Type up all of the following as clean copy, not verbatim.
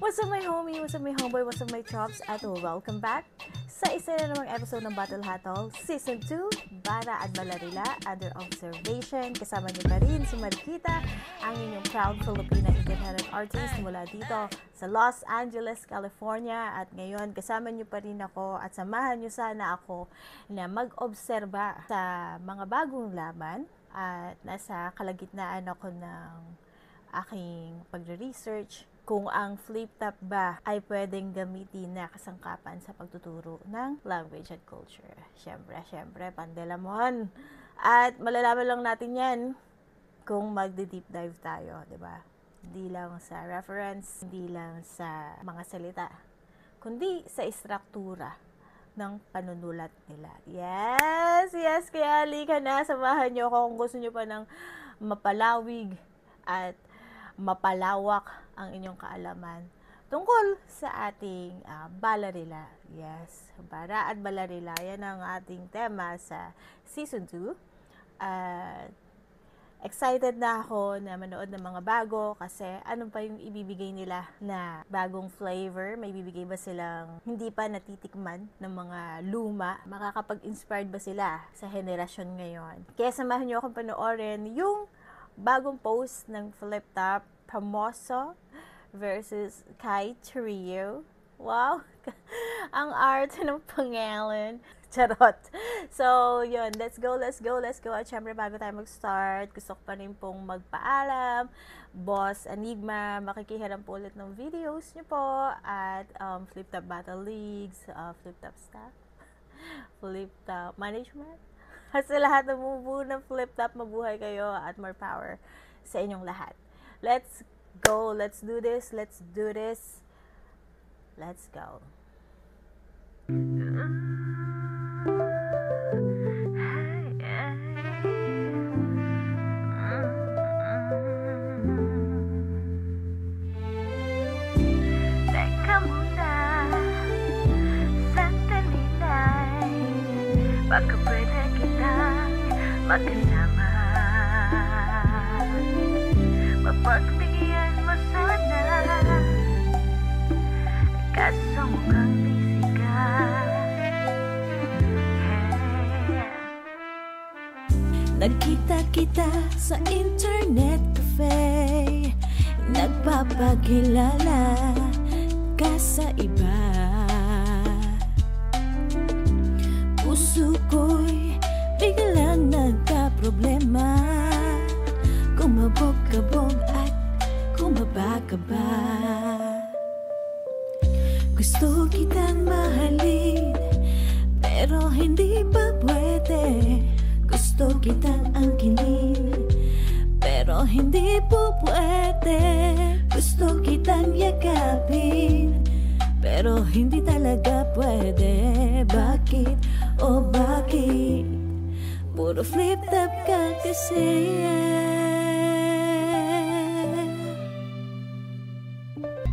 What's up my homie, what's up my homeboy, what's up my chops, at welcome back sa isa na namang episode ng Battle Hatol Season 2, Bara at Balarila, Under Observation. Kasama niyo pa rin si Marikita, ang inyong proud Filipina independent artist mula dito sa Los Angeles, California. At ngayon, kasama niyo pa rin ako at samahan niyo sana ako na mag-obserba sa mga bagong laban. At nasa kalagitnaan ako ng aking pagre-research kung ang flip top ba ay pwedeng gamitin na kasangkapan sa pagtuturo ng language at culture. Siyempre, Pandelamon. At malalaman lang natin yan kung magde-deep dive tayo, di ba? Hindi lang sa reference, hindi lang sa mga salita, kundi sa istruktura ng panunulat nila. Yes! Kaya halika na, samahan nyo ako kung gusto nyo pa ng mapalawig at mapalawak ang inyong kaalaman tungkol sa ating Balarila. Yes, Bara at Balarila, yan ang ating tema sa Season 2. Excited na ako na manood ng mga bago kasi ano pa yung ibibigay nila na bagong flavor? May bibigay ba silang hindi pa natitikman ng mga luma? Makakapag-inspired ba sila sa henerasyon ngayon? Kaya samahan nyo akong panoorin yung bagong post ng Flip Top Pamoso versus Kai Trio. Wow! Ang art ng pangalan. Charot. So, yun. Let's go. At syempre, bago tayo mag-start, gusto ko pa rin pong magpaalam. Boss Enigma, makikihiram po ulit ng videos niyo po at Flip Top Battle Leagues, Flip Top Staff, Flip Top Management. Kasi lahat ng bumubuo ng Flip Top, mabuhay kayo at more power sa inyong lahat. Let's go. Let's do this. Let's go. Teka muna, sandali lang, baka pwede kitang magkasama. Mapagbigyan mo sana, kaso mukhang busy ka. Nagkita kita sa internet cafe, nagpapakilala ka sa iba. Puso ko'y biglang nagka-problema, kumabog-kabog at kumabakaba. Gusto kitang mahalin, pero hindi pa pwede. Gusto kitang angkinin, pero hindi po pwede. Gusto kitang yakapin, pero hindi talaga pwede. Bakit? O bakit? Puro flip top ka kasi.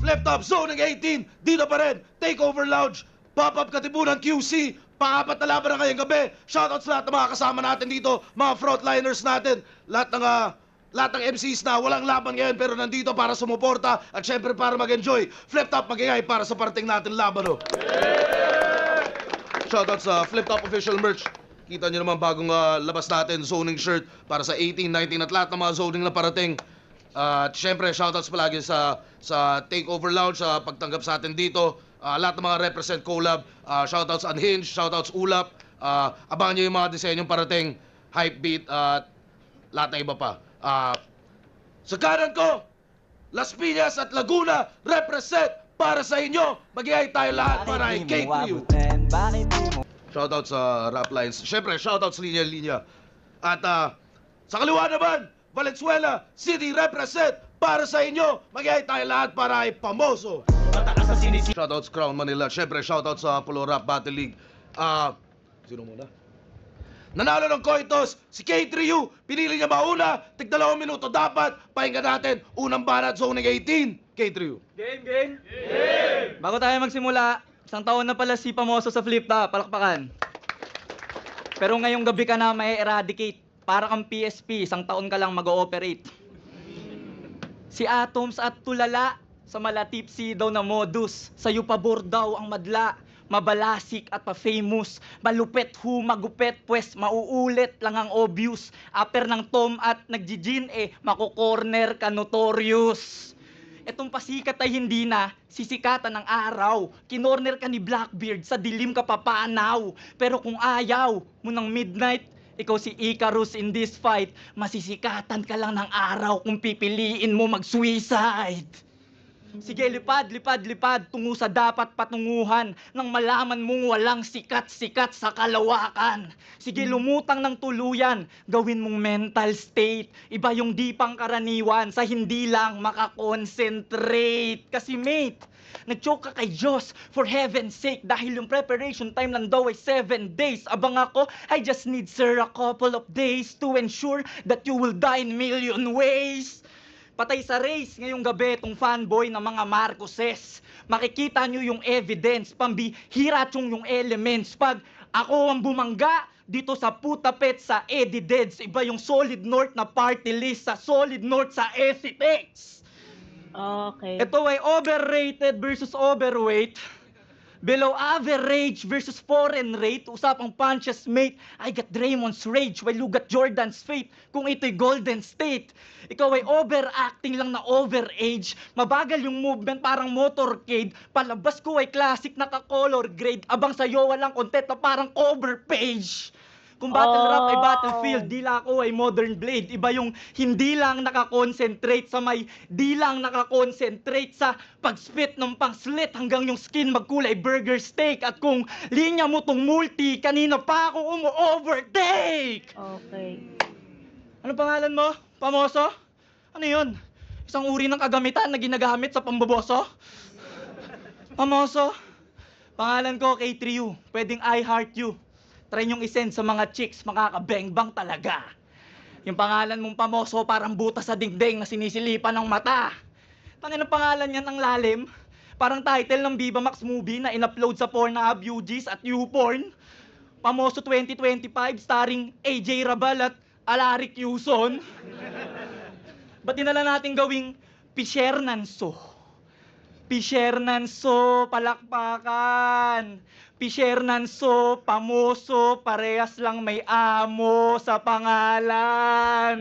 Flip Top Zoning 18, dito pa rin, Takeover Lounge, Pop-Up Katipunan QC, pang-apat na laban na ngayong gabi. Shoutout sa lahat ng mga kasama natin dito, mga frontliners natin, lahat ng MCs na walang laban ngayon pero nandito para sumuporta at syempre para mag-enjoy. Flip Top magingay para sa parating natin laban. Shoutout sa Flip Top official merch. Kita nyo naman bagong labas natin, zoning shirt para sa 18, 19 at lahat ng mga zoning na parating. At syempre, shoutouts palagi sa Takeover Lounge, sa pagtanggap sa atin dito. Lahat ng mga represent collab, shoutouts Unhinged, shoutouts Ulap. Abangan nyo yung mga disenyong parating, Hypebeat, at lahat ng iba pa. Sa kanan ko, Las Piñas at Laguna, represent para sa inyo. Mag-iay tayo lahat para i K3U. Shoutouts sa Rap Lines. Syempre, shoutouts linya-linya. At sa kaliwa naman, Valenzuela City represent para sa inyo. Mag-iay tayo lahat para ay Pamoso. Shoutouts Crown Manila. Syempre, shoutouts sa Polo Rap Battle League. Sino muna? Nanalo ng Coitos, si K3U. Pinili niya mauna. Tig-2 minuto dapat. Pakinggan natin. Unang banat, zoning 18. K3U. Game! Bago tayo magsimula, isang taon na pala si Pamoso sa Flip Top. Palakpakan. Pero ngayong gabi ka na may eradicate. Para kang PSP, isang taon ka lang mag-ooperate. Si Atoms at Tulala, Sa malatipsi daw na modus, sa'yo pabor daw ang madla. Mabalasik at pa-famous, malupet magupet, pues mauulit lang ang obvious. After ng Tom at nagjijin, mako-corner ka notorious. Etong pasikat ay hindi na sisikatan ng araw. Kinorner ka ni Blackbeard, sa dilim ka papanaw. Pero kung ayaw mo ng midnight, ikaw si Icarus in this fight. Masisikatan ka lang ng araw kung pipiliin mo mag-suicide. Sige, lipad, lipad, lipad, tungo sa dapat patunguhan nang malaman mong walang sikat-sikat sa kalawakan. Sige, lumutang ng tuluyan, gawin mong mental state. Iba yung di pangkaraniwan sa hindi lang makakonsentrate. Kasi mate, nag-choke ka kay Diyos, for heaven's sake, dahil yung preparation time lang daw ay 7 days. Abang ako, I just need sir a couple of days to ensure that you will die in million ways. Patay sa race ngayong gabi tong fanboy ng mga Marcoses. Makikita nyo yung evidence, pambihira yung elements. Pag ako ang bumangga dito sa Putapet sa Eddie Deads, iba yung Solid North na party list sa Solid North sa Esitex. Okay. Ito ay overrated versus overweight. Below average versus foreign rate. Usapang punches, mate. I got Draymond's rage while you got Jordan's fate. Kung ito'y Golden State. Ikaw ay overacting lang na overage. Mabagal yung movement parang motorcade. Palabas ko ay classic naka-color grade. Abang sa'yo walang content na parang cover page. Kung battle rap ay battlefield, dila ko ay modern blade. Iba yung hindi lang nakakonsentrate sa may di lang nakakonsentrate sa pag-spit ng pang-slit hanggang yung skin magkulay burger steak. At kung linya mo tong multi, kanina pa ako umu-overtake! Okay. Ano pangalan mo? Pamoso? Ano yun? Isang uri ng kagamitan na ginagamit sa pamboboso? Pamoso? Pangalan ko K3U. Pwedeng I heart you. Try nyong isend sa mga chicks, makakabengbang talaga. Yung pangalan mong Pamoso parang butas sa dingding na sinisilipan ng mata. Tangin ang pangalan niyan ang lalim. Parang title ng Viva Max movie na in-upload sa Pornhub, UGs at YouPorn. Pamoso 2025 starring AJ Rabal at Alaric Yuson. Ba't dinala natin gawing Pichernanso? Pichernanso, palakpakan. Pichernanso, Pamoso, parehas lang may amo sa pangalan.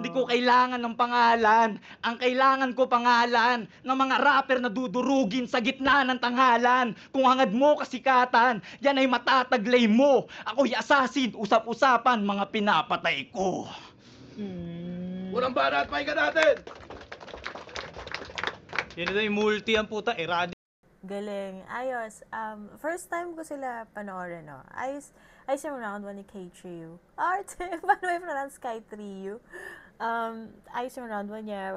Hindi ko kailangan ng pangalan. Ang kailangan ko pangalan ng mga rapper na dudurugin sa gitna ng tanghalan. Kung hangad mo kasikatan, yan ay matataglay mo. Ako'y assassin, usap-usapan, mga pinapatay ko. Walang bana at pahinga natin! Yan na yung multi ang puta, eradi. Galing. Ayos. First time ko sila panoorin, no? Ayos yung round 1 ni K3U. Arte, paano may pronounce K3U? Ayos yung round 1 niya.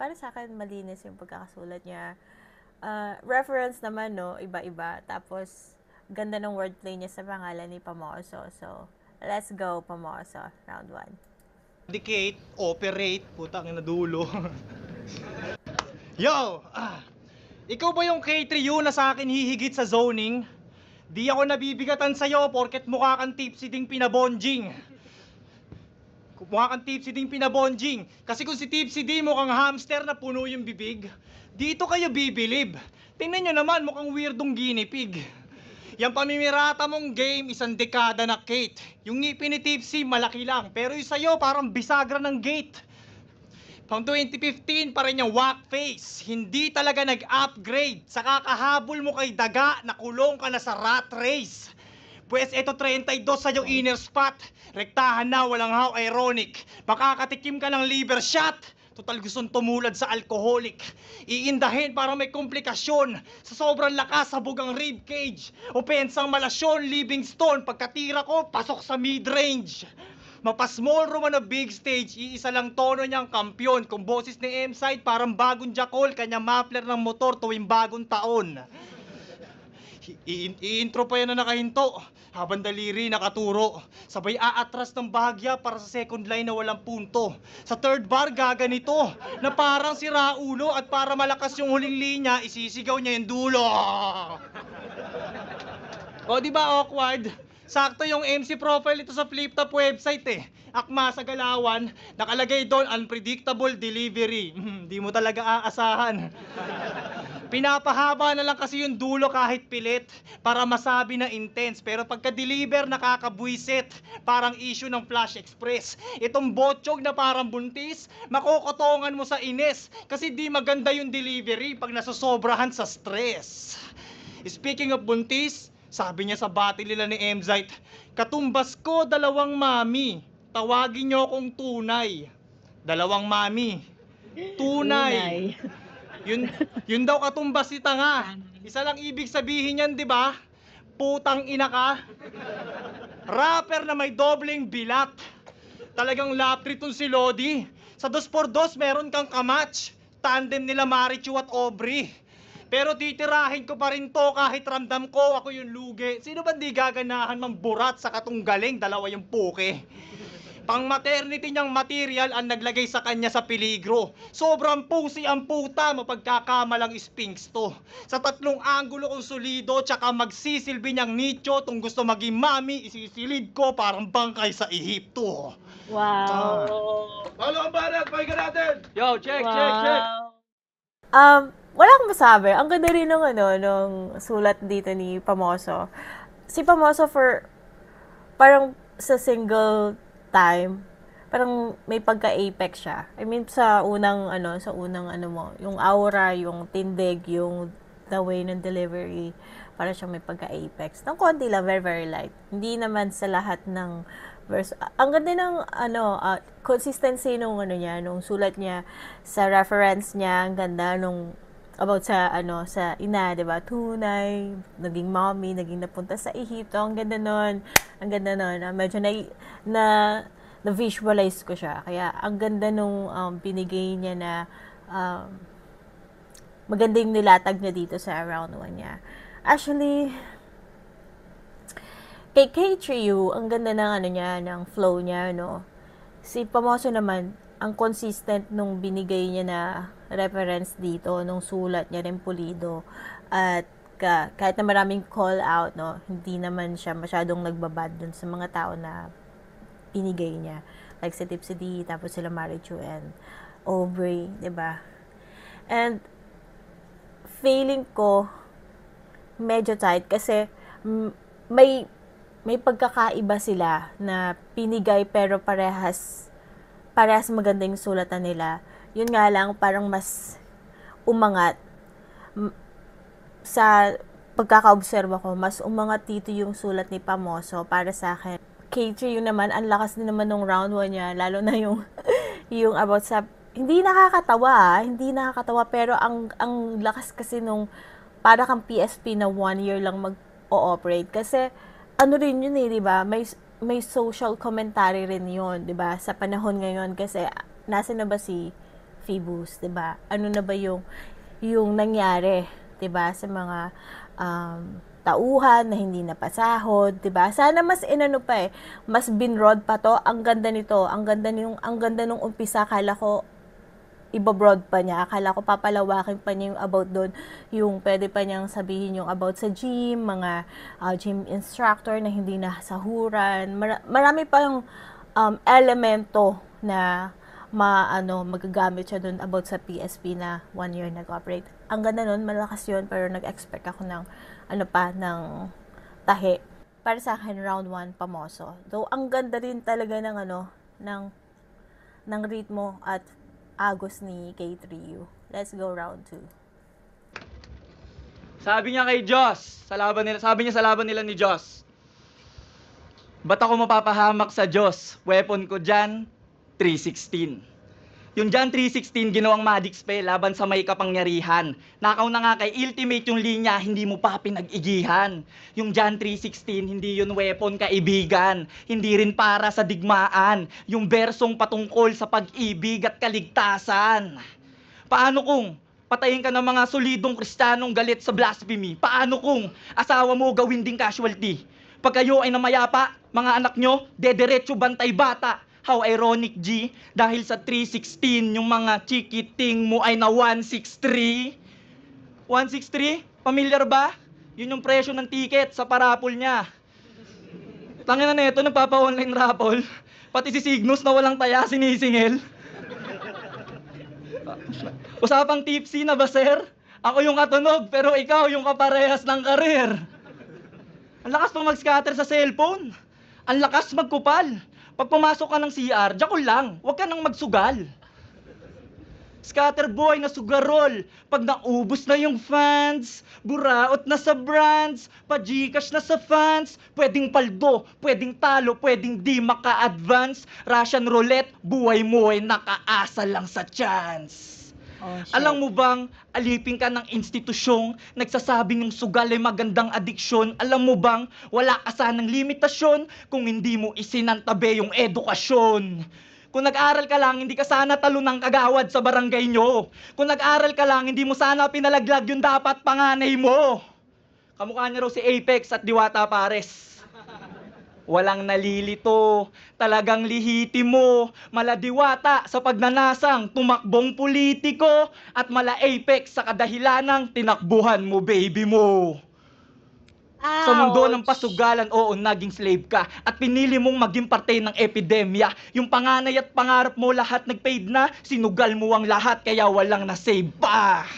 Para sa akin, malinis yung pagkakasulat niya. Reference naman, no? Iba-iba. Tapos, ganda ng wordplay niya sa pangalan ni Pamoso. So, let's go, Pamoso. Round 1. Indicate, operate, putang ina dulo. Yo! Ikaw ba yung K3U na sa akin hihigit sa zoning? Di ako nabibigatan sa'yo porket mukha kang tipsy ding pinabonjing. Mukha kang tipsy ding pinabonjing. Kasi kung si tipsy di mukhang hamster na puno yung bibig, dito kayo bibilib. Tingnan nyo naman, mukhang weirdong guinea pig. Yung pamimirata mong game, 1 dekada na Kate. Yung ngipin ni tipsy, malaki lang. Pero yung sa'yo, parang bisagra ng gate. Pang 2015 pa rin yung whack face. Hindi talaga nag-upgrade. Sa kakahabol mo kay daga, nakulong ka na sa rat race. Pues eto 32 sa yung inner spot. Rektahan na, walang how ironic. Makakatikim ka ng liver shot. Total gustong tumulad sa alcoholic. Iindahin para may komplikasyon. Sa sobrang lakas, sabog ang rib cage. Opensang malasyon, Livingstone. Pagkatira ko, pasok sa mid-range. Mapa-small room na big stage, iisa lang tono niyang kampyon. Kung boses ni M-Side, parang bagong Jackal, kanya muffler ng motor tuwing bagong taon. I-intro pa yan na nakahinto, habang daliri nakaturo. Sabay aatras ng bahagya para sa second line na walang punto. Sa third bar, gaganito, na parang si Raulo at para malakas yung huling linya, isisigaw niya yung dulo. O, di ba awkward? Sakto yung MC profile ito sa FlipTop website eh. akma sa galawan, nakalagay doon, unpredictable delivery. Di mo talaga aasahan. Pinapahaba na lang kasi yung dulo kahit pilit para masabi na intense. Pero pagka-deliver, nakakabwisit. Parang issue ng Flash Express. Itong botchog na parang buntis, makokotongan mo sa ines. Kasi di maganda yung delivery pag nasosobrahan sa stress. Speaking of buntis, sabi niya sa battle nila ni Emzite, katumbas ko 2 mami. Tawagin niyo akong tunay. 2 mami. Tunay. Yun daw katumbas si tanga. Isa lang ibig sabihin yan, di ba? Putang ina ka. Rapper na may dobleng bilat. Talagang laptri tong si Lodi. Sa 2x2 meron kang kamatch. Tandem nila Marichu at Aubrey. Pero titirahin ko pa rin to kahit ramdam ko ako yung lugi. Sino ba di gaganahan mang burat sa katunggaling? 2 yung puke. Pang maternity niyang material ang naglagay sa kanya sa peligro. Sobrang pusi ang puta, mapagkakamalang sphinx to. Sa 3 anggulo kong solido, tsaka magsisilbi niyang nicho. Tung gusto maging mami, isisilid ko parang bangkay sa Ehipto. Wow. Paolo ang barat, pakinggan natin! Yo, check. Wala akong masabi. Ang ganda rin nung sulat dito ni Pamoso. Si Pamoso parang sa single time, parang may pagka-apex siya. I mean, sa unang mo, yung aura, yung tindig, yung the way ng delivery, para siyang may pagka-apex. Ng konti lang, very, very light. Hindi naman sa lahat ng verse. Ang ganda ng, consistency nung sulat niya, sa reference niya, ang ganda nung about sa ina, 'di ba? Tunay, naging mommy, naging napunta sa Ehipto. Ang ganda nun. Medyo na visualize ko siya. Kaya ang ganda nung binigay niya na maganda yung nilatag niya dito sa round 1 niya. Actually, kay K3U, ang ganda ng ng flow niya, no. Si Pamoso naman, ang consistent nung binigay niya na reference dito, nung sulat niya rin pulido. At kahit na maraming call out, no, hindi naman siya masyadong nagbabad dun sa mga tao na binigay niya. Like si Tipsy D, tapos sila Marichu and Aubrey, 'di ba? And feeling ko medyo tight kasi may pagkakaiba sila na pinigay pero parehas maganda yung sulatan nila. Yun nga lang, parang mas umangat. Sa pagkakaobserba ko, mas umangat dito yung sulat ni Pamoso para sa akin. K3 yun naman, ang lakas din naman nung round 1 niya, lalo na yung about sa, hindi nakakatawa, pero ang lakas kasi nung, para kang PSP na 1 year lang mag-ooperate. Kasi, rin yun di ba? May social commentary rin yun, 'di ba? Sa panahon ngayon kasi nasa na ba si Phoebus, 'di ba? Ano na ba yung nangyari, 'di ba, sa mga tauhan na hindi napasahod, 'di ba? Sana mas mas binrod pa to. Ang ganda nito, ang ganda nung umpisa, akala ko ibabroad pa niya. Akala ko papalawakin pa niya yung about doon. Yung pwede pa niyang sabihin yung about sa gym, mga gym instructor na hindi nasahuran. Marami pa yung elemento na magagamit siya doon about sa PSP na 1 year nag-operate. Ang ganda nun, malakas yun, pero nag-expect ako ng ng tahi. Para sa akin, round 1, Pamoso. Though, ang ganda rin talaga ng ritmo at agos ni K3U. Let's go round 2. Sabi niya kay Joss, sabi niya sa laban nila ni Joss, ba't ako mapapahamak sa Diyos? Weapon ko dyan, 316. Yung dyan 316, ginawang magic spell laban sa may kapangyarihan. Nakaw na nga kay ultimate yung linya, hindi mo pa pinag-igihan. Yung dyan 316, hindi yun weapon, kaibigan. Hindi rin para sa digmaan. Yung bersong patungkol sa pag-ibig at kaligtasan. Paano kung patayin ka ng mga solidong Kristiyanong galit sa blasphemy? Paano kung asawa mo gawin ding casualty? Pag kayo ay namayapa, mga anak nyo, dederecho bantay bata. How ironic, G, dahil sa 316, yung mga chikiting mo ay na 163. 163? Pamilyar ba? Yun yung presyo ng ticket sa parapol niya. Tangina na ito, nagpapa-online raffle. Pati si Cygnus na walang taya sinisingil. Usapang tipsy na ba, sir? Ako yung katunog, pero ikaw yung kaparehas ng karir. Ang lakas pa mag-scatter sa cellphone. Ang lakas magkupal. Pag pumasok ka ng CR, diyan lang. Huwag ka nang magsugal. Scatter boy na sugarol. Pag naubos na yung fans, buraot na sa brands, pa-Gcash na sa fans, pwedeng paldo, pwedeng talo, pwedeng di maka-advance. Russian roulette, buhay mo ay nakaasa lang sa chance. Oh, shit. Alam mo bang, alipin ka ng institusyong nagsasabing yung sugal ay magandang adiksyon? Alam mo bang, wala ka sanang limitasyon kung hindi mo isinantabi yung edukasyon? Kung nag-aral ka lang, hindi ka sana talo ng kagawad sa barangay nyo. Kung nag-aral ka lang, hindi mo sana pinalaglag yung dapat panganay mo. Kamukha niya raw si Apex at Diwata Pares. Walang nalilito, talagang lihiti mo, maladiwata sa pagnanasang tumakbong politiko at mala Apex sa kadahilanang tinakbuhan mo baby mo. Sa mundo ng pasugalan, oo, naging slave ka at pinili mong maging parte ng epidemya. Yung panganay at pangarap mo lahat nag-fade na, sinugal mo ang lahat kaya walang na-save pa.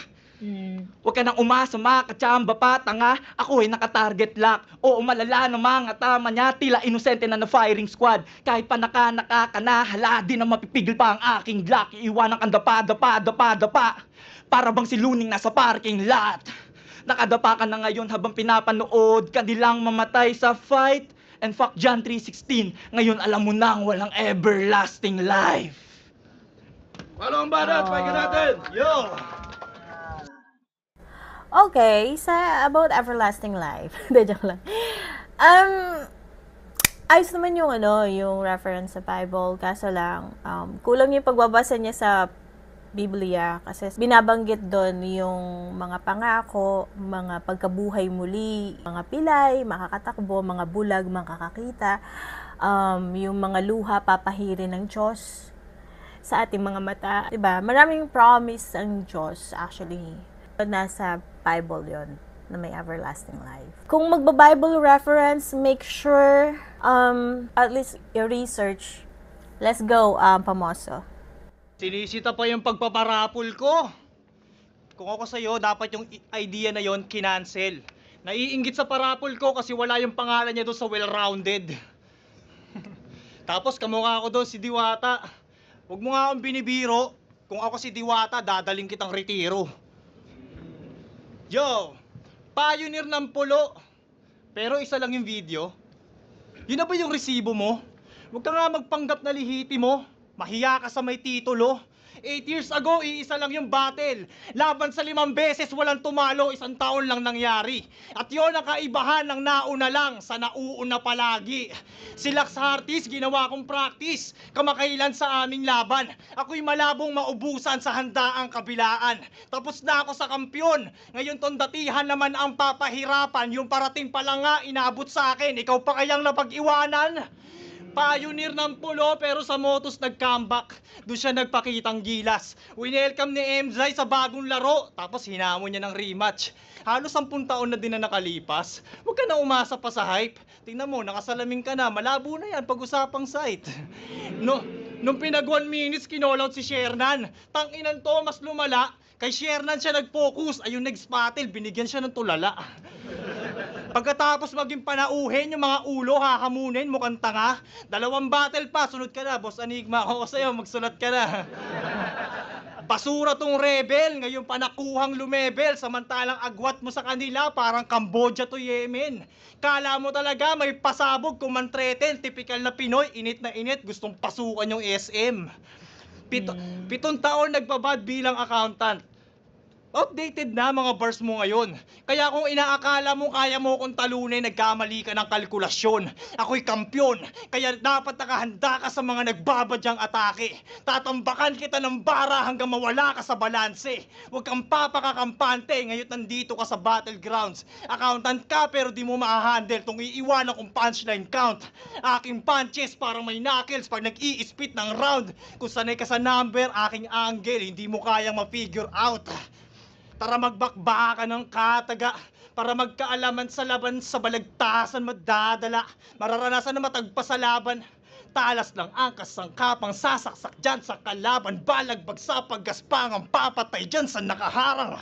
Huwag ka nang umasa, mga katsamba pa, tanga. Ako ay naka-target lock. Oo, malala ng mga tama niya, tila inosente na na-firing squad. Kahit pa nakaka na, hala din na mapipigil pa ang aking lock. Iiwanan kang dapa. Para bang si Luning nasa parking lot. Nakadapa ka na ngayon habang pinapanood ka nilang mamatay sa fight. And fuck John 3:16, ngayon alam mo nang walang everlasting life. Walo ang banat, pahinga natin! Yo! Okay, about everlasting life. Hindi, joke lang. Ayos naman yung yung reference sa Bible, kaso lang, kulang yung pagbabasa niya sa Biblia kasi binabanggit doon yung mga pangako, mga pagkabuhay muli, mga pilay, makakatakbo, mga bulag, makakakita, yung mga luha papahirin ng Diyos sa ating mga mata. Diba? Maraming promise ang Diyos actually. Nasa Bible yon na may everlasting life. Kung magba-Bible reference, make sure at least your research. Let's go, Pamoso. Sinisita pa yung pagpaparapol ko. Kung ako sa'yo, dapat yung idea na yon kinancel. Naiinggit sa parapol ko kasi wala yung pangalan niya doon sa well-rounded. Tapos kamukha ako doon si Diwata. Huwag mo nga akong binibiro. Kung ako si Diwata, dadaling kitang retiro. Yo, pioneer ng pulo. Pero isa lang yung video. Yun na ba yung resibo mo? Huwag ka nga magpanggap na lihiti mo. Mahiya ka sa may titulo. 8 years ago, iisa lang yung battle. Laban sa 5 beses, walang tumalo, 1 taon lang nangyari. At yon ang kaibahan ng nauna lang sa nauuna palagi. Si Lax Hartis, ginawa kong practice. Kamakailan sa aming laban. Ako'y malabong maubusan sa handaang kabilaan. Tapos na ako sa kampyon. Ngayon tondatihan naman ang papahirapan. Yung parating pa lang nga, inabot sa akin. Ikaw pa kayang napag-iwanan? Pioneer ng pulo pero sa motos nag-comeback. Doon siya nagpakitang gilas. Winelcome ni MJ sa bagong laro. Tapos hinamon niya ng rematch. Halos 10 taon na din na nakalipas. Huwag ka na umasa pa sa hype. Tingnan mo, nakasalamin ka na. Malabo na yan pag-usapang site. Nung pinag 1 minutes, kinall-out si Shernan. Tanginan to, mas lumala. Kay Shernan siya nag-focus. Ayun, nag-spottle. Binigyan siya ng tulala. Pagkatapos maging panauhin, yung mga ulo hahamunin, mukhang tanga. 2 battle pa, sunod ka na. Boss Enigma, ako sa'yo, magsulat ka na. Basura tong rebel, ngayon pa nakuhang lumebel. Samantalang agwat mo sa kanila, parang Cambodia to Yemen. Kala mo talaga may pasabog kung mantreten. Typical na Pinoy, init na init, gustong pasukan yung SM. 7 taon nagbabad bilang accountant. Outdated na mga bars mo ngayon. Kaya kung inaakala mo kaya mo kong talunin, nagkamali ka ng kalkulasyon. Ako'y kampyon, kaya dapat nakahanda ka sa mga nagbabadyang atake. Tatambakan kita ng bara hanggang mawala ka sa balanse. Huwag kang papakakampante, ngayon nandito ka sa battlegrounds. Accountant ka pero di mo ma-handle tong iiwanan kong punchline count. Aking punches parang may knuckles pag nag-i-spit ng round. Kung sanay ka sa number, aking angle, hindi mo kayang ma-figure out. Tara magbakbaka ng kataga para magkaalaman sa laban sa balagtasan madadala. Mararanasan na matagpa sa laban. Talas lang ang kasangkapang sasaksak dyan sa kalaban. Balagbag sa paggaspangang papatay dyan sa nakaharang.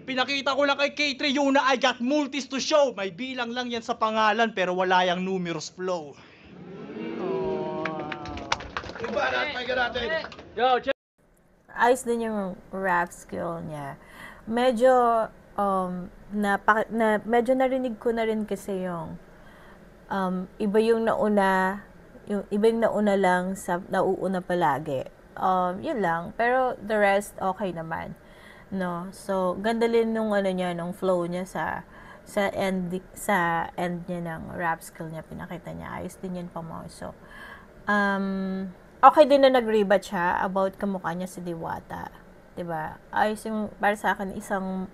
Pinakita ko lang kay K3 Yuna, I got multis to show. May bilang lang yan sa pangalan pero wala yang numerous flow. Iba natin, natin. Ayos din yung rap skill niya. Medyo, medyo narinig ko na rin kasi yung iba yung nauna lang sa nauuna palagi. Yun lang. Pero the rest, okay naman. No? So, ganda din nung nung flow niya sa end niya ng rap skill niya, pinakita niya. Ayos din yun pa mo. So, okay din na nag-rebat siya about kamukha niya si Diwata. 'Di ba? Ayos yung, para sa akin, isang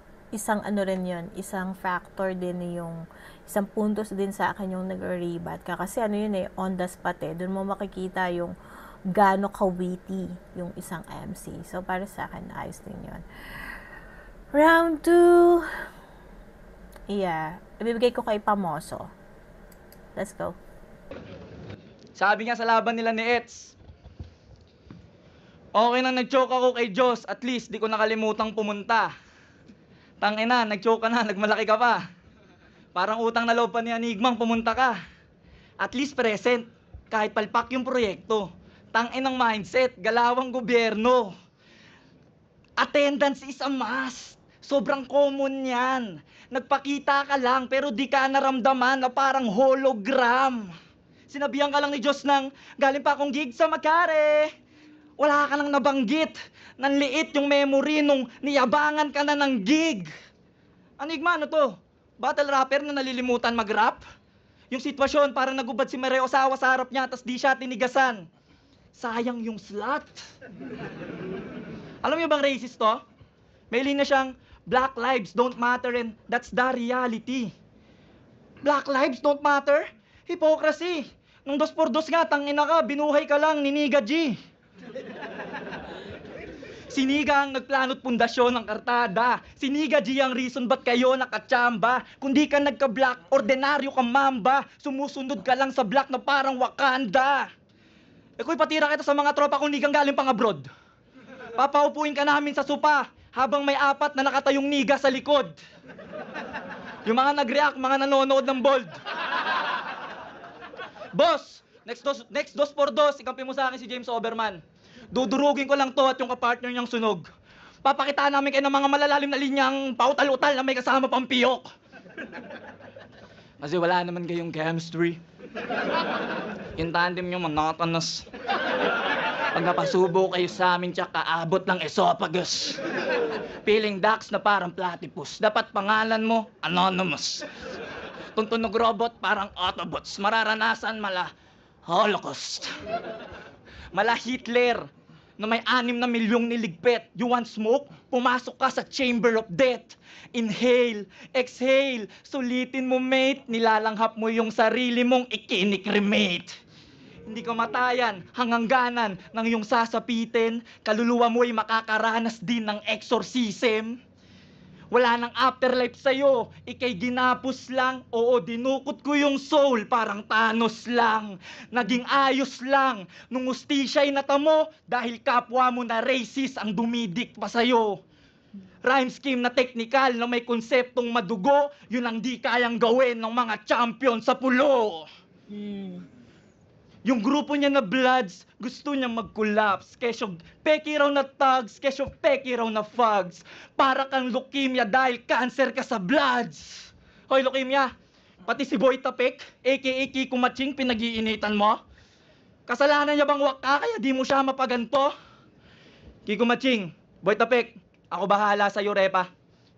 rin yun, isang factor din yung, isang puntos din sa akin yung nag-rebat ka. Kasi yun on the spot doon mo makikita yung gaano ka-witty yung isang MC. So, para sa akin, ayos din yun. Round 2. Yeah. Ibibigay ko kay Pamoso. Let's go. Sabi nga sa laban nila ni Eds, okay na nag-choke ako kay Diyos, at least di ko nakalimutang pumunta. Tangina, nag-choke ka na, nagmalaki ka pa. Parang utang na loob pa ni Enigmang pumunta ka. At least present, kahit palpak yung proyekto. Tanginang mindset, galawang gobyerno. Attendance is a must. Sobrang common yan. Nagpakita ka lang pero di ka naramdaman na parang hologram. Sinabihan ka lang ni Diyos ng, galing pa akong gig sa Makare. Wala ka nang nabanggit. Nanliit yung memory nung niyabangan ka na ng gig. Enigma, ano to? Battle rapper na nalilimutan mag-rap? Yung sitwasyon, parang nagubad si Maria Osawa sa harap niya, tas di siya tinigasan. Sayang yung slot. Alam niyo bang racist to? May linya siyang, Black lives don't matter and that's the reality. Black lives don't matter? Hypocrisy. Nung 2x2 nga, tangina ka, binuhay ka lang ni Niga G. Siniga ang nagplano't pundasyon ng kartada. Siniga G ang reason ba't kayo nakatsamba. Kung di ka nagka-black, ordinaryo ka mamba. Sumusunod ka lang sa black na parang Wakanda. Ko'y patira kita sa mga tropa kong nigang galing pang abroad. Papaupuin ka namin sa sopa habang may 4 na nakatayong niga sa likod. Yung mga nag-react, mga nanonood ng bold. Boss, next 2x2, ikampi mo sa akin si James Oberman. Dudurugin ko lang to at yung kapartner niyang sunog. Papakitaan namin kayo ng mga malalalim na linyang pautal-utal na may kasama pang piyok. Kasi wala naman kayong chemistry. Yung tandem nyo monotonous. Pag napasubo kayo sa amin, tsaka aabot ng esophagus. Feeling ducks na parang platypus. Dapat pangalan mo, anonymous. Tuntunog robot, parang Autobots. Mararanasan mala Holocaust. Mala Hitler, na may 6 na milyong niligpit. You want smoke? Pumasok ka sa chamber of death. Inhale, exhale, sulitin mo mate. Nilalanghap mo yung sarili mong ikinikremate. Hindi ka matayan, hangangganan ng iyong sasapitin. Kaluluwa mo ay makakaranas din ng exorcism. Wala nang afterlife sa'yo, ikay ginapos lang. Oo, dinukot ko yung soul, parang Thanos lang. Naging ayos lang, nung ustisya'y natamo, dahil kapwa mo na racist ang dumidik pa sa'yo. Rhyme scheme na technical, na may konseptong madugo, yun ang di kayang gawin ng mga champion sa pulo. Yung grupo niya na Bloods, gusto niya mag-collapse. Kesyo peki raw na thugs, kesyo peki raw na fugs. Para kang leukemia dahil cancer ka sa Bloods. Hoy, leukemia, pati si Boy Tapik, aka Kiko Matching, pinag-iinitan mo? Kasalanan niya bang waka, kaya di mo siya mapaganto? Kiko Matching, Boy Tapik, ako bahala sa'yo, Repa.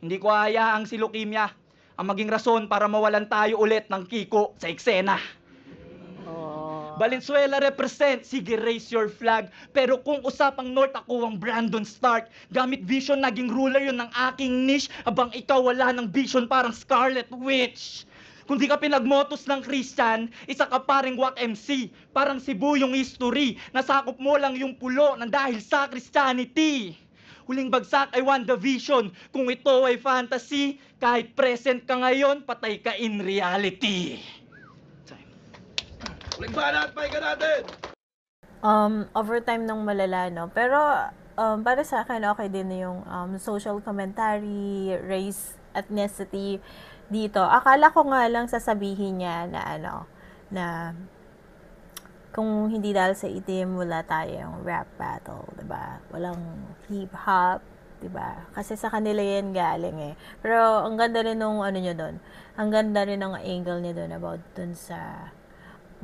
Hindi ko hayaang si leukemia ang maging rason para mawalan tayo ulit ng Kiko sa eksena. Valenzuela represent, sige raise your flag. Pero kung usapang North, ako ang Brandon Stark. Gamit vision, naging ruler yun ng aking niche. Abang ikaw wala ng vision, parang Scarlet Witch. Kung di ka pinagmotos ng Christian, isa ka paring wak MC. Parang Cebu yung history, nasakop mo lang yung pulo ng dahil sa Christianity. Huling bagsak ay WandaVision. Kung ito ay fantasy, kahit present ka ngayon, patay ka in reality. Huling banat, pahinga natin! Overtime ng malala, no? Pero, para sa akin, okay din yung social commentary, race, ethnicity dito. Akala ko nga lang sasabihin niya na na kung hindi dahil sa itim, wala tayong rap battle, diba? Walang hip-hop, diba? Kasi sa kanila yan galing eh. Pero, ang ganda rin nung niya doon. Ang ganda rin ng angle niya doon about doon sa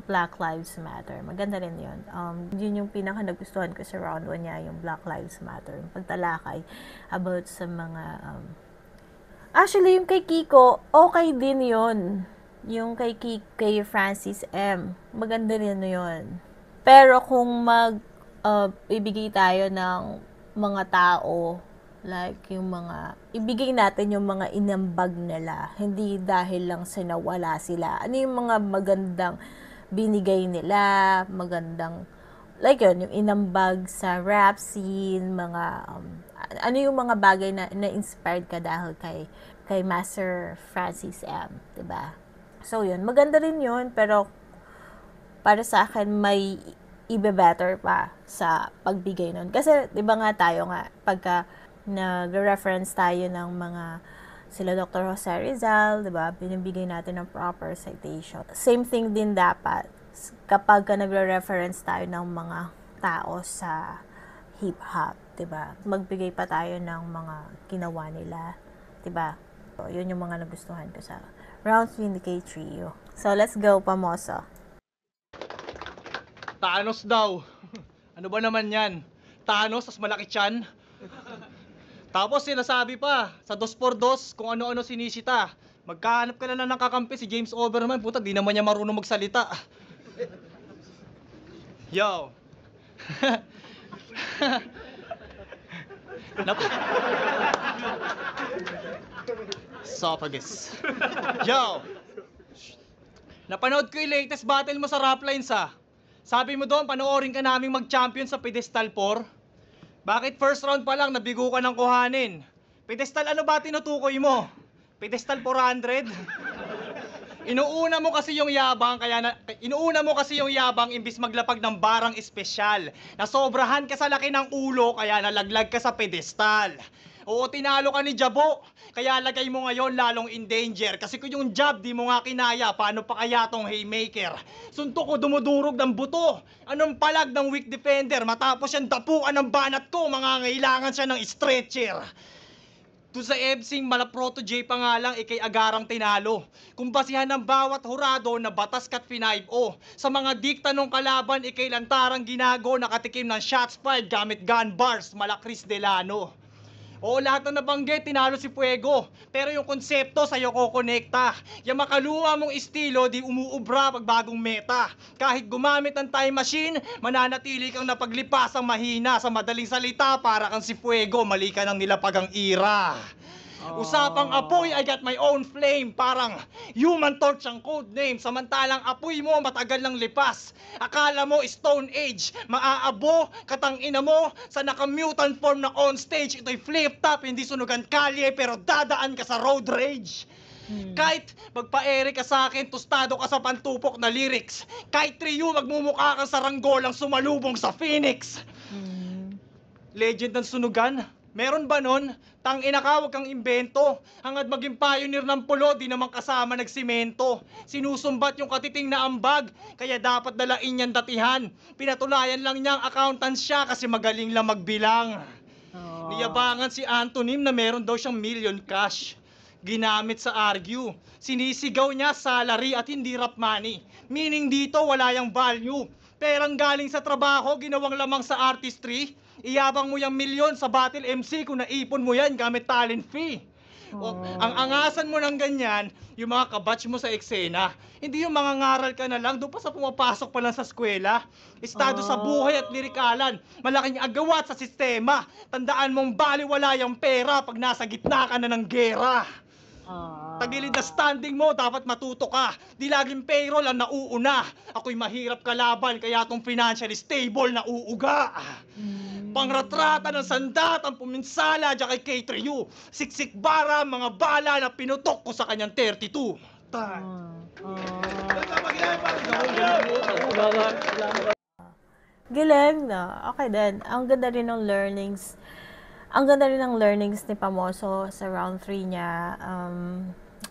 Black Lives Matter. Maganda rin yun. Yun yung pinaka nagustuhan ko sa round 1 niya, yung Black Lives Matter. Yung pagtalakay about sa mga... Actually, yung kay Kiko, okay din yun. Yung kay Francis M. Maganda rin yun. Pero kung ibigay tayo ng mga tao, like yung mga, ibigay natin yung mga inambag nila, hindi dahil lang sa nawala sila. Ano yung mga magandang binigay nila, magandang, like yun, yung inambag sa rap scene, mga, ano yung mga bagay na inspired ka dahil kay Master Francis M. Diba? So, yun. Maganda rin yun, pero para sa akin, may ibe-better pa sa pagbigay nun. Kasi, di ba nga tayo nga, pagka nag-reference tayo ng mga sila Dr. Jose Rizal, di ba? Binibigay natin ng proper citation. Same thing din dapat kapag nagre-reference tayo ng mga tao sa hip-hop, di ba? Magbigay pa tayo ng mga ginawa nila, di ba? So, yun yung mga nagustuhan ko sa Round 3 kay Trio. So, let's go, Pamoso. Thanos daw. Ano ba naman yan? Thanos, tas malaki tiyan. Tapos sinasabi pa, sa 2x2, kung ano-ano sinisita. Magkahanap ka na ng kakampi, si James Overman, puta, di naman niya marunong magsalita. Yo. Esophagus. Yo. Napanood ko yung latest battle mo sa Raplines ah. Sabi mo doon, panoorin ka naming mag-champion sa Pedestal 4. Bakit first round pa lang nabigo ka ng kuhanin? Pedestal ano ba tinutukoy mo? Pedestal 400? Inuuna mo kasi yung yabang imbis maglapag ng barang espesyal. Nasobrahan ka sa laki ng ulo kaya nalaglag ka sa pedestal. Oo, tinalo ka ni Jabo, kaya lagay mo ngayon lalong in danger. Kasi kung yung jab di mo nga kinaya, paano pa kaya tong haymaker? Suntok ko dumudurog ng buto. Anong palag ng weak defender? Matapos yan dapuan ng banat ko, mangangailangan siya ng stretcher. Doon sa Ebsing, malaproto J pa nga lang, ikay agarang tinalo. Kung basihan ng bawat hurado na batas kat 5-0. Sa mga dikta nung kalaban, ikay lantarang ginago, nakatikim ng shots fired gamit gun bars, malakris Delano. Oo, lahat na nabanggit, tinalo si Fuego. Pero yung konsepto sa'yo ko konekta. Yung makaluwa mong estilo, di umuubra pag bagong meta. Kahit gumamit ng time machine, mananatili kang napaglipasang mahina. Sa madaling salita, para kang si Fuego, mali ka ng nilapagang ira. Usapang apoy, I got my own flame. Parang Human Torch ang code name. Samantalang apoy mo matagal ng lipas. Akala mo Stone Age. Maaabo, katangina mo. Sa naka-mutant form na on stage. Ito'y flip top, hindi sunugan kalye. Pero dadaan ka sa road rage. Kahit magpa-ere ka sa akin, tostado ka sa pantupok na lyrics. Kahit Trio, magmumukha ka sa ranggolang sumalubong sa Phoenix. Legend ng sunugan? Meron ba nun? Tangina ka, wag kang imbento. Hangad maging pioneer ng pulo, di naman kasama nagsimento. Sinusumbat yung katiting na ambag, kaya dapat dalain niyang datihan. Pinatulayan lang niyang accountant siya kasi magaling lang magbilang. Niyabangan si Antonym na meron daw siyang million cash. Ginamit sa argue. Sinisigaw niya salary at hindi rap money. Meaning dito wala yung value. Perang galing sa trabaho, ginawang lamang sa artistry. Iyabang mo yung milyon sa battle MC kung naipon mo yan gamit talent fee. O, ang angasan mo ng ganyan, yung mga kabatch mo sa eksena. Hindi yung mga ngaral ka na lang, doon pa sa pumapasok pa lang sa eskwela. Estado sa buhay at lirikalan, malaking agawat sa sistema. Tandaan mong baliwala yung pera pag nasa gitna ka na ng gera. Tagilid na standing mo, dapat matuto ka. Di laging payroll ang nauuna. Ako'y mahirap kalaban, kaya tong financially stable na uuga. Pangratrata ng sandatang puminsala dyan kay K3U. Siksik bara, mga bala na pinutok ko sa kanyang 32. Galing na. Okay din. Ang ganda rin ng learnings. Ang ganda rin ng learnings ni Pamoso sa round 3 niya.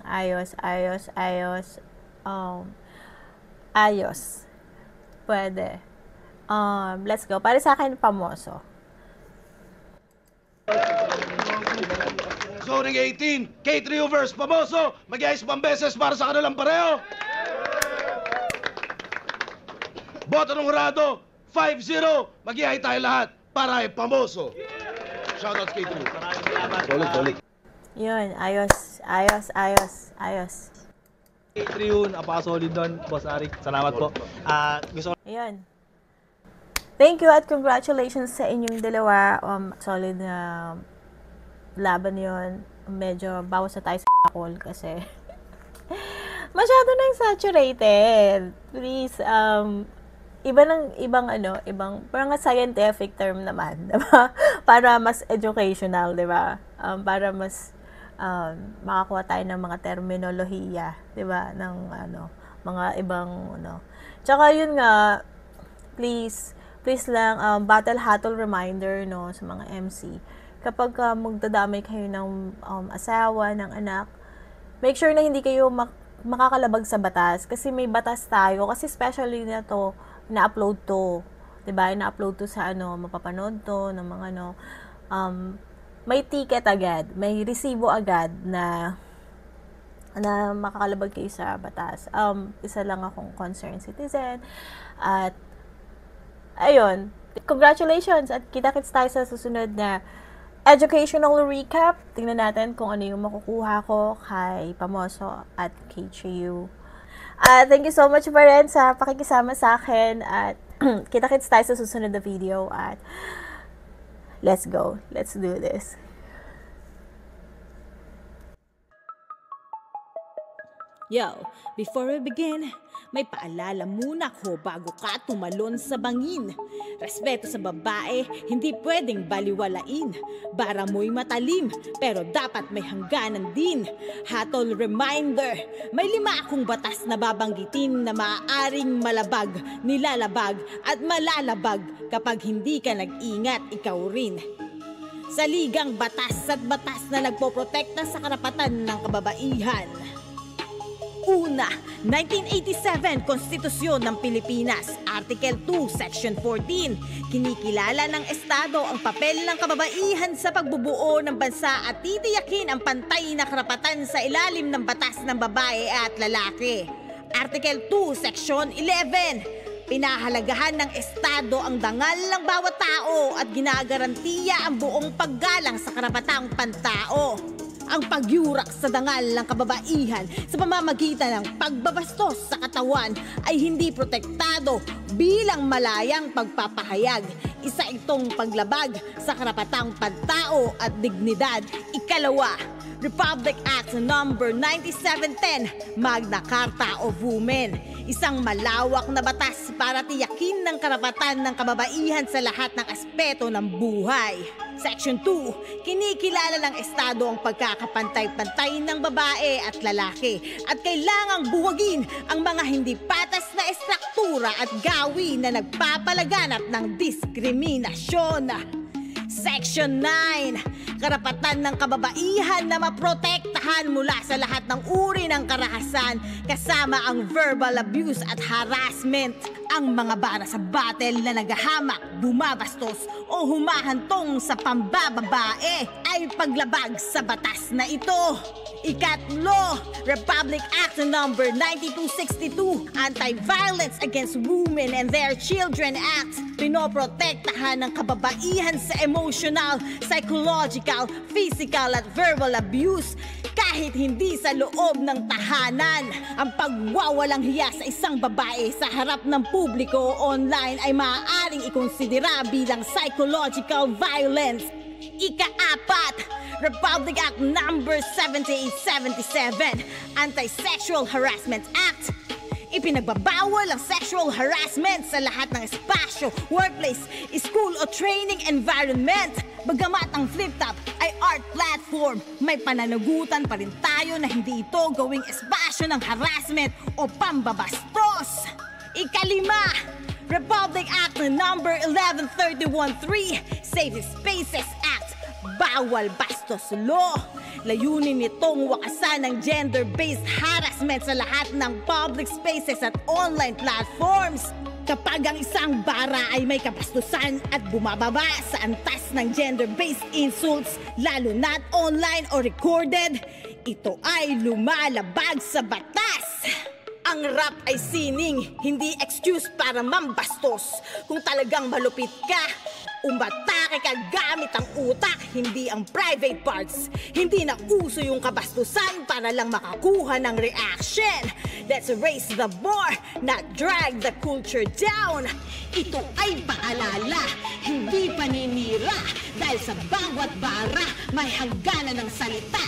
Ayos. Pwede. Let's go. Para sa akin, Pamoso. Zoning 18, K3 versus Pamoso. Mag-iayos pang beses para sa kanilang pareho. Boto ng hurado, 5-0. Mag-iay tayo lahat para kay Pamoso. Shoutouts K3. Solid. Yun, ayos. K3 yun, napaka-solid doon, Boss Arik. Salamat po. Gusto ko Ayun. Thank you at congratulations sa inyong dalawa. Solid na laban yon. Medyo bawas na tayo sa call kasi masyado nang saturated. Please, ibang parang scientific term naman, diba? Para mas educational, diba? Para mas makakuha tayo ng mga terminolohiya, diba? Ng mga ibang Tsaka yun nga, please lang, battle hatol reminder, no, sa mga MC. Kapag magdadamay kayo ng asawa, ng anak, make sure na hindi kayo makakalabag sa batas. Kasi may batas tayo. Kasi especially na to, na-upload to. Diba? Na-upload to sa mapapanood to, ng mga may ticket agad. May resibo agad na makakalabag kayo sa batas. Isa lang akong concerned citizen. At ayun, congratulations at kita-kits tayo sa susunod na educational recap. Tingnan natin kung ano yung makukuha ko kay Pamoso at K3U. Thank you so much pa rin sa pakikisama sa akin at kita-kits tayo sa susunod na video at let's go. Let's do this. Yo, before we begin, may paalala muna ko bago ka tumalon sa bangin. Respeto sa babae, hindi pwedeng baliwalain. Bara mo'y matalim, pero dapat may hangganan din. Hatol reminder, may 5 akong batas na babanggitin na maaaring malabag, nilalabag at malalabag kapag hindi ka nag-ingat ikaw rin. Sa ligang batas at batas na nagpoprotekta sa karapatan ng kababaihan. Una, 1987 Konstitusyon ng Pilipinas, Article 2, Section 14. Kinikilala ng Estado ang papel ng kababaihan sa pagbubuo ng bansa at titiyakin ang pantay na karapatan sa ilalim ng batas ng babae at lalaki. Article 2, Section 11. Pinahalagahan ng Estado ang dangal ng bawat tao at ginagarantiya ang buong paggalang sa karapatang pantao. Ang pagyurak sa dangal ng kababaihan sa pamamagitan ng pagbabastos sa katawan ay hindi protektado bilang malayang pagpapahayag. Isa itong paglabag sa karapatang pantao at dignidad. Ikalawa, Republic Act No. 9710, Magna Carta of Women. Isang malawak na batas para tiyakin ng karapatan ng kababaihan sa lahat ng aspeto ng buhay. Section 2, kinikilala ng Estado ang pagkakapantay-pantay ng babae at lalaki at kailangang buwagin ang mga hindi patas na estruktura at gawin na nagpapalaganap ng diskriminasyon. Section 9, karapatan ng kababaihan na maprotektahan mula sa lahat ng uri ng karahasan kasama ang verbal abuse at harassment. Ang mga bara sa battle na naghahamak, bumabastos o humahantong sa pambababae ay paglabag sa batas na ito. Ikatlo, Republic Act No. 9262, Anti-Violence Against Women and Their Children Act. Pinoprotektahan ng kababaihan sa emotional, psychological, physical at verbal abuse kahit hindi sa loob ng tahanan. Ang pagwawalang hiya sa isang babae sa harap ng publiko o online ay maaaring ikonsidera bilang psychological violence. Ika-4, Republic Act No. 7877, Anti-Sexual Harassment Act. Ipinagbabawal ang sexual harassment sa lahat ng espasyo, workplace, school o training environment. Bagamat ang FlipTop ay art platform, may pananagutan pa rin tayo na hindi ito gawing espasyo ng harassment o pambabastos. Ikalima, Republic Act number 11313, Safe Spaces Act, Bawal Bastos Law. Layunin nitong wakasan ng gender-based harassment sa lahat ng public spaces at online platforms. Kapag ang isang bara ay may kabastusan at bumababa sa antas ng gender-based insults, lalo na't online o recorded, ito ay lumalabag sa batas. Ang rap ay sining, hindi excuse para mambastos. Kung talagang malupit ka, umatake ka gamit ang utak, hindi ang private parts. Hindi na uso yung kabastusan para lang makakuha ng reaction. Let's erase the bar, not drag the culture down. Ito ay paalala, hindi paninira. Dahil sa bawat bara, may hangganan ng salita.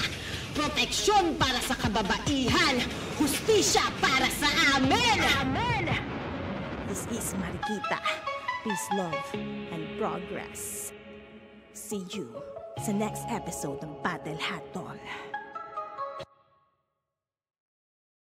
Proteksyon para sa kababaihan, hustisya para sa amin. This is Marikita. Peace, love, and progress. See you sa next episode ng Battle Hatol.